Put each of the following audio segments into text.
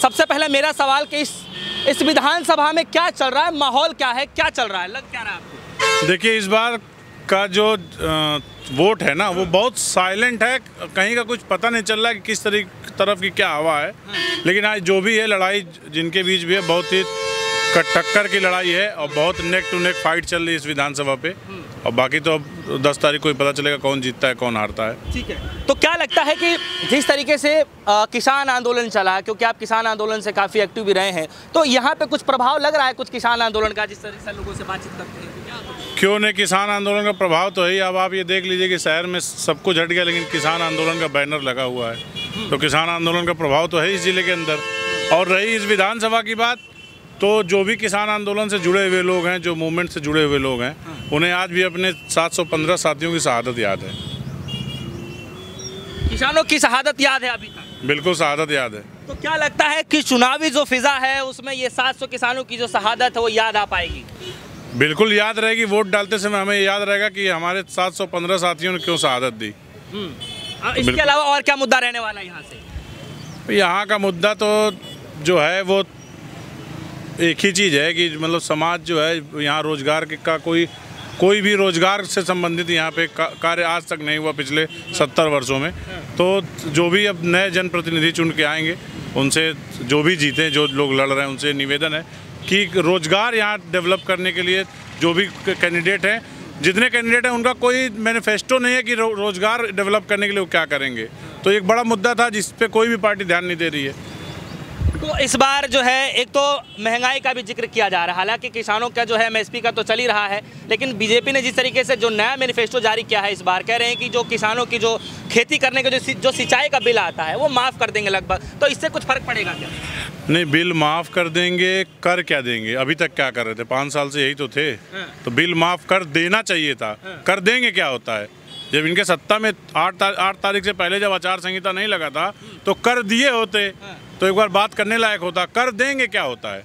सबसे पहले मेरा सवाल कि इस विधानसभा में क्या चल रहा है, माहौल क्या है, क्या चल रहा है, लग क्या रहा है आपको? देखिए, इस बार का जो वोट है ना वो बहुत साइलेंट है, कहीं का कुछ पता नहीं चल रहा है कि किस तरफ की क्या हवा है। लेकिन आज जो भी है लड़ाई जिनके बीच भी है, बहुत ही टक्कर की लड़ाई है और बहुत नेक टू नेक फाइट चल रही है इस विधानसभा पे। और बाकी तो अब 10 तारीख को ही पता चलेगा कौन जीतता है कौन हारता है। ठीक है, तो क्या लगता है कि जिस तरीके से किसान आंदोलन चला, क्योंकि आप किसान आंदोलन से काफ़ी एक्टिव भी रहे हैं, तो यहाँ पे कुछ प्रभाव लग रहा है कुछ किसान आंदोलन का, जिस तरह से लोगों से बातचीत करते हैं? क्यों नहीं, किसान आंदोलन का प्रभाव तो है। अब आप ये देख लीजिए कि शहर में सब कुछ हट गया लेकिन किसान आंदोलन का बैनर लगा हुआ है, तो किसान आंदोलन का प्रभाव तो है इस जिले के अंदर। और रही इस विधानसभा की बात, तो जो भी किसान आंदोलन से जुड़े हुए लोग हैं, जो मूवमेंट से जुड़े हुए लोग हैं, उन्हें आज भी अपने 715 साथियों की शहादत याद है। किसानों की शहादत याद है अभी तक? बिल्कुल शहादत याद है। तो क्या लगता है कि चुनावी जो फिजा है उसमें ये 700 किसानों की जो शहादत है वो याद आ पाएगी? बिल्कुल याद रहेगी। वोट डालते समय हमें याद रहेगा कि हमारे 715 साथियों ने क्यों शहादत दी। इसके अलावा और क्या मुद्दा रहने वाला है यहाँ से? यहाँ का मुद्दा तो जो है वो एक ही चीज़ है कि मतलब समाज जो है यहाँ रोजगार का कोई भी रोजगार से संबंधित यहाँ पे कार्य आज तक नहीं हुआ पिछले 70 वर्षों में। तो जो भी अब नए जनप्रतिनिधि चुन के आएंगे, उनसे जो भी जीते, जो लोग लड़ रहे हैं, उनसे निवेदन है कि रोजगार यहाँ डेवलप करने के लिए जो भी कैंडिडेट हैं, जितने कैंडिडेट हैं, उनका कोई मैनिफेस्टो नहीं है कि रोजगार डेवलप करने के लिए वो क्या करेंगे। तो एक बड़ा मुद्दा था जिस पे कोई भी पार्टी ध्यान नहीं दे रही है। तो इस बार जो है एक तो महंगाई का भी जिक्र किया जा रहा है, हालांकि किसानों का जो है एमएसपी का तो चल ही रहा है, लेकिन बीजेपी ने जिस तरीके से जो नया मैनिफेस्टो जारी किया है इस बार, कह रहे हैं कि जो किसानों की जो खेती करने का जो सिंचाई का बिल आता है वो माफ़ कर देंगे लगभग। तो इससे कुछ फ़र्क पड़ेगा क्या? नहीं, बिल माफ़ कर देंगे, कर क्या देंगे? अभी तक क्या कर रहे थे? 5 साल से यही तो थे। तो बिल माफ़ कर देना चाहिए था, कर देंगे क्या होता है? जब इनके सत्ता में 8 तारीख से पहले जब आचार संहिता नहीं लगा था तो कर दिए होते तो एक बार बात करने लायक होता। कर देंगे क्या होता है?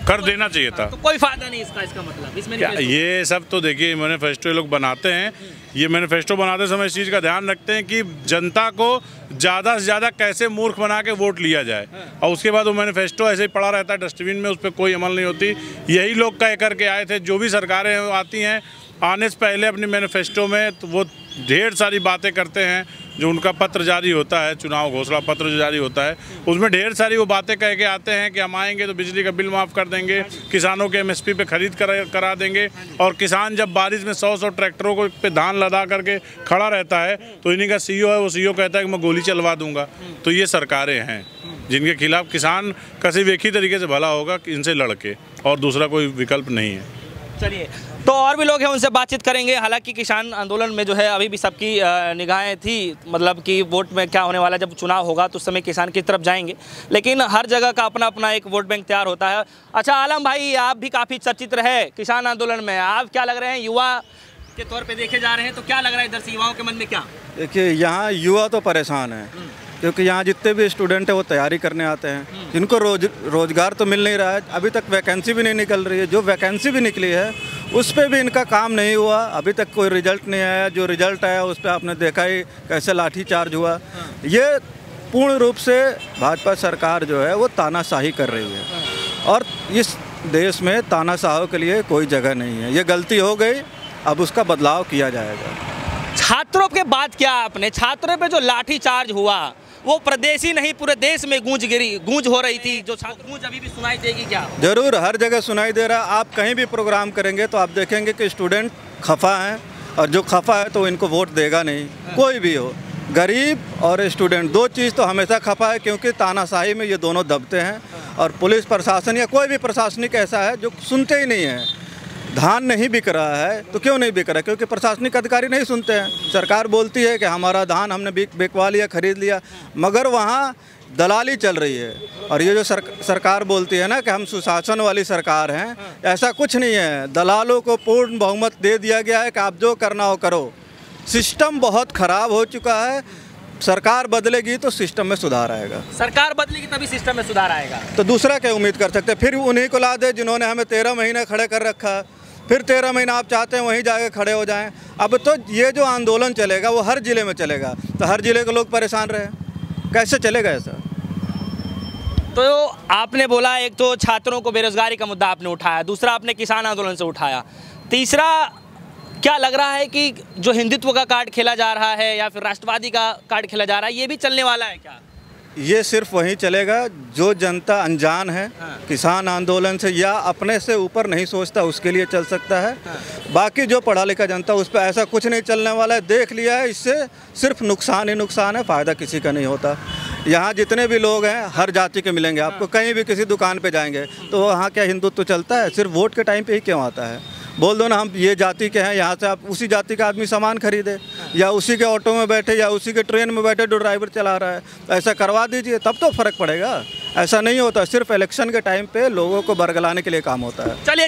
कर देना चाहिए था। तो कोई फायदा नहीं इसका मतलब इसमें क्या ये सब तो देखिए मैनिफेस्टो ये लोग बनाते हैं। ये मैनिफेस्टो बनाते समय इस चीज़ का ध्यान रखते हैं कि जनता को ज़्यादा से ज़्यादा कैसे मूर्ख बना के वोट लिया जाए, और उसके बाद वो मैनिफेस्टो ऐसे ही पड़ा रहता है डस्टबिन में, उस पर कोई अमल नहीं होती। यही लोग कह करके आए थे, जो भी सरकारें आती हैं आने से पहले अपनी मैनिफेस्टो में तो वो ढेर सारी बातें करते हैं। जो उनका पत्र जारी होता है, चुनाव घोषणा पत्र जो जारी होता है, उसमें ढेर सारी वो बातें कह के आते हैं कि हम आएंगे तो बिजली का बिल माफ़ कर देंगे, किसानों के एमएसपी पे खरीद करा देंगे। और किसान जब बारिश में 100 ट्रैक्टरों को पे धान लदा करके खड़ा रहता है तो इन्हीं का सीईओ है, वो सीईओ कहता है कि मैं गोली चलवा दूंगा। तो ये सरकारें हैं जिनके खिलाफ किसान का सिर्फ एक ही तरीके से भला होगा कि इनसे लड़के, और दूसरा कोई विकल्प नहीं है। चलिए, तो और भी लोग हैं उनसे बातचीत करेंगे। हालांकि किसान आंदोलन में जो है अभी भी सबकी निगाहें थी, मतलब कि वोट में क्या होने वाला, जब चुनाव होगा तो उस समय किसान की तरफ जाएंगे, लेकिन हर जगह का अपना अपना एक वोट बैंक तैयार होता है। अच्छा आलम भाई, आप भी काफ़ी चर्चित रहे किसान आंदोलन में, आप क्या लग रहे हैं, युवा के तौर पर देखे जा रहे हैं, तो क्या लग रहा है इधर से युवाओं के मन में क्या? देखिए, यहाँ युवा तो परेशान है क्योंकि यहाँ जितने भी स्टूडेंट हैं वो तैयारी करने आते हैं, जिनको रोजगार तो मिल नहीं रहा है। अभी तक वैकेंसी भी नहीं निकल रही है, जो वैकेंसी भी निकली है उस पर भी इनका काम नहीं हुआ। अभी तक कोई रिजल्ट नहीं आया, जो रिजल्ट आया उस पर आपने देखा ही कैसे लाठीचार्ज हुआ। ये पूर्ण रूप से भाजपा सरकार जो है वो तानाशाही कर रही है, और इस देश में तानाशाहों के लिए कोई जगह नहीं है। ये गलती हो गई, अब उसका बदलाव किया जाएगा। छात्रों के बाद क्या आपने, छात्रों पे जो लाठीचार्ज हुआ वो प्रदेश ही नहीं पूरे देश में गूंज हो रही थी, जो गूंज अभी भी सुनाई देगी क्या? जरूर, हर जगह सुनाई दे रहा है। आप कहीं भी प्रोग्राम करेंगे तो आप देखेंगे कि स्टूडेंट खफा हैं, और जो खफा है तो इनको वोट देगा नहीं। कोई भी हो, गरीब और स्टूडेंट, दो चीज़ तो हमेशा खफा है, क्योंकि तानाशाही में ये दोनों दबते हैं। और पुलिस प्रशासन या कोई भी प्रशासनिक ऐसा है जो सुनते ही नहीं है। धान नहीं बिक रहा है तो क्यों नहीं बिक रहा है? क्योंकि प्रशासनिक अधिकारी नहीं सुनते हैं। सरकार बोलती है कि हमारा धान हमने बिकवा लिया, खरीद लिया, मगर वहाँ दलाली चल रही है। और ये जो सरकार बोलती है ना कि हम सुशासन वाली सरकार हैं, ऐसा कुछ नहीं है। दलालों को पूर्ण बहुमत दे दिया गया है कि आप जो करना हो करो। सिस्टम बहुत ख़राब हो चुका है। सरकार बदलेगी तो सिस्टम में सुधार आएगा। सरकार बदलेगी तभी सिस्टम में सुधार आएगा। तो दूसरा क्या उम्मीद कर सकते हैं? फिर उन्हीं को ला दे जिन्होंने हमें 13 महीने खड़े कर रखा, फिर 13 महीना आप चाहते हैं वहीं जाके खड़े हो जाएं। अब तो ये जो आंदोलन चलेगा वो हर ज़िले में चलेगा, तो हर ज़िले के लोग परेशान रहे, कैसे चलेगा ऐसा? तो आपने बोला एक तो छात्रों को बेरोजगारी का मुद्दा आपने उठाया, दूसरा आपने किसान आंदोलन से उठाया, तीसरा क्या लग रहा है कि जो हिंदुत्व का कार्ड खेला जा रहा है या फिर राष्ट्रवादी का कार्ड खेला जा रहा है, ये भी चलने वाला है क्या? ये सिर्फ वहीं चलेगा जो जनता अनजान है किसान आंदोलन से या अपने से ऊपर नहीं सोचता, उसके लिए चल सकता है। बाकी जो पढ़ा लिखा जनता, उस पर ऐसा कुछ नहीं चलने वाला है। देख लिया है, इससे सिर्फ नुकसान ही नुकसान है, फ़ायदा किसी का नहीं होता। यहाँ जितने भी लोग हैं हर जाति के मिलेंगे आपको, कहीं भी किसी दुकान पे जाएंगे तो वहाँ क्या हिंदुत्व चलता है? सिर्फ वोट के टाइम पे ही क्यों आता है? बोल दो ना हम ये जाति के हैं, यहाँ से आप उसी जाति का आदमी सामान खरीदे या उसी के ऑटो में बैठे या उसी के ट्रेन में बैठे जो ड्राइवर चला रहा है, ऐसा करवा दीजिए, तब तो फ़र्क पड़ेगा। ऐसा नहीं होता, सिर्फ इलेक्शन के टाइम पे लोगों को बरगलाने के लिए काम होता है। चलिए